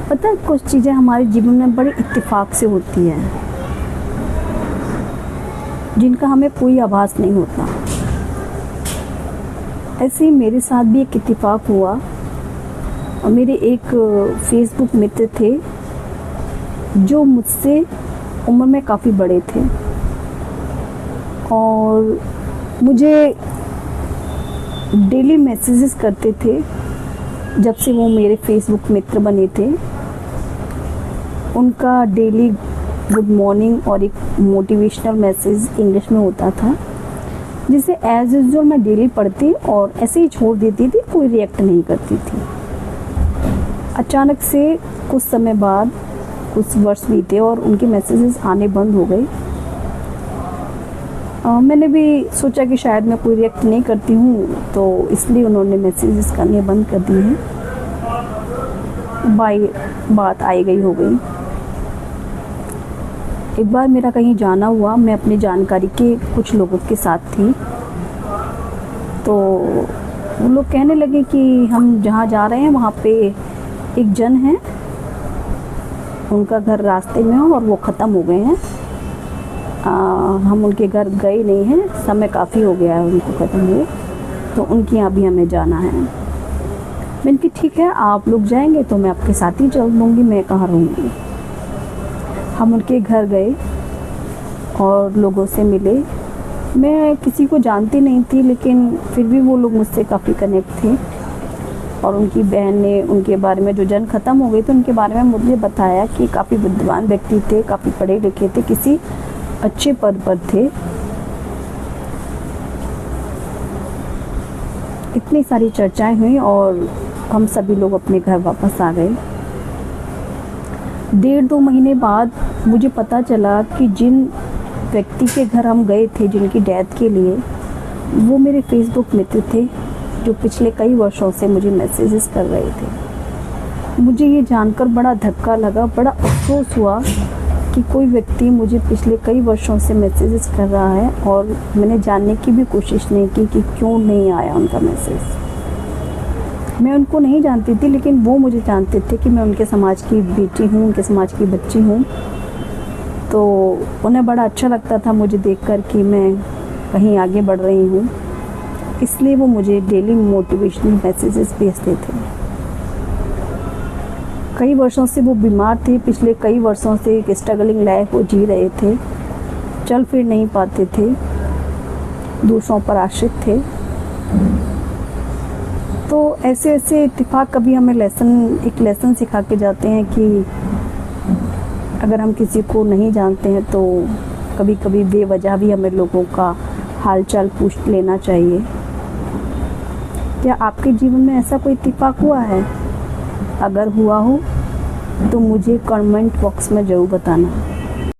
पता है, कुछ चीज़ें हमारे जीवन में बड़े इत्तेफाक से होती हैं, जिनका हमें कोई आभास नहीं होता। ऐसे ही मेरे साथ भी एक इत्तेफाक हुआ। और मेरे एक फेसबुक मित्र थे जो मुझसे उम्र में काफ़ी बड़े थे और मुझे डेली मैसेजेस करते थे। जब से वो मेरे फेसबुक मित्र बने थे, उनका डेली गुड मॉर्निंग और एक मोटिवेशनल मैसेज इंग्लिश में होता था, जिसे एज यूजुअल मैं डेली पढ़ती और ऐसे ही छोड़ देती थी, कोई रिएक्ट नहीं करती थी। अचानक से कुछ समय बाद, कुछ वर्ष बीते और उनके मैसेजेस आने बंद हो गए। मैंने भी सोचा कि शायद मैं कोई रिएक्ट नहीं करती हूँ, तो इसलिए उन्होंने मैसेजेस करने बंद कर दिए हैं। बात आई गई हो गई। एक बार मेरा कहीं जाना हुआ, मैं अपनी जानकारी के कुछ लोगों के साथ थी, तो वो लोग कहने लगे कि हम जहाँ जा रहे हैं वहाँ पे एक जन है, उनका घर रास्ते में हो और वो ख़त्म हो गए हैं। हम उनके घर गए नहीं हैं, समय काफ़ी हो गया है उनको ख़त्म हुए, तो उनके यहाँ भी हमें जाना है। मैंने कहा ठीक है, आप लोग जाएंगे तो मैं आपके साथ ही चल दूँगी, मैं कहाँ रहूँगी। हम उनके घर गए और लोगों से मिले। मैं किसी को जानती नहीं थी, लेकिन फिर भी वो लोग मुझसे काफ़ी कनेक्ट थे और उनकी बहन ने उनके बारे में, जो जन ख़त्म हो गई तो उनके बारे में मुझे बताया कि काफ़ी विद्वान व्यक्ति थे, काफ़ी पढ़े लिखे थे, किसी अच्छे पद पर थे। इतनी सारी चर्चाएं हुई और हम सभी लोग अपने घर वापस आ गए। 1.5-2 महीने बाद मुझे पता चला कि जिन व्यक्ति के घर हम गए थे, जिनकी डेथ के लिए, वो मेरे फेसबुक मित्र थे, जो पिछले कई वर्षों से मुझे मैसेजेस कर रहे थे। मुझे ये जानकर बड़ा धक्का लगा, बड़ा अफसोस हुआ कि कोई व्यक्ति मुझे पिछले कई वर्षों से मैसेजेस कर रहा है और मैंने जानने की भी कोशिश नहीं की कि क्यों नहीं आया उनका मैसेज। मैं उनको नहीं जानती थी, लेकिन वो मुझे जानते थे कि मैं उनके समाज की बेटी हूँ, उनके समाज की बच्ची हूँ। तो उन्हें बड़ा अच्छा लगता था मुझे देखकर कि मैं कहीं आगे बढ़ रही हूँ, इसलिए वो मुझे डेली मोटिवेशनल मैसेजेस भेजते थे। कई वर्षों से वो बीमार थे, पिछले कई वर्षों से एक स्ट्रगलिंग लाइफ वो जी रहे थे, चल फिर नहीं पाते थे, दूसरों पर आश्रित थे। तो ऐसे ऐसे इत्तेफाक कभी हमें एक लेसन सिखा के जाते हैं कि अगर हम किसी को नहीं जानते हैं तो कभी कभी बेवजह भी हमें लोगों का हालचाल पूछ लेना चाहिए। क्या आपके जीवन में ऐसा कोई इत्तेफाक हुआ है? अगर हुआ हो तो मुझे कमेंट बॉक्स में ज़रूर बताना।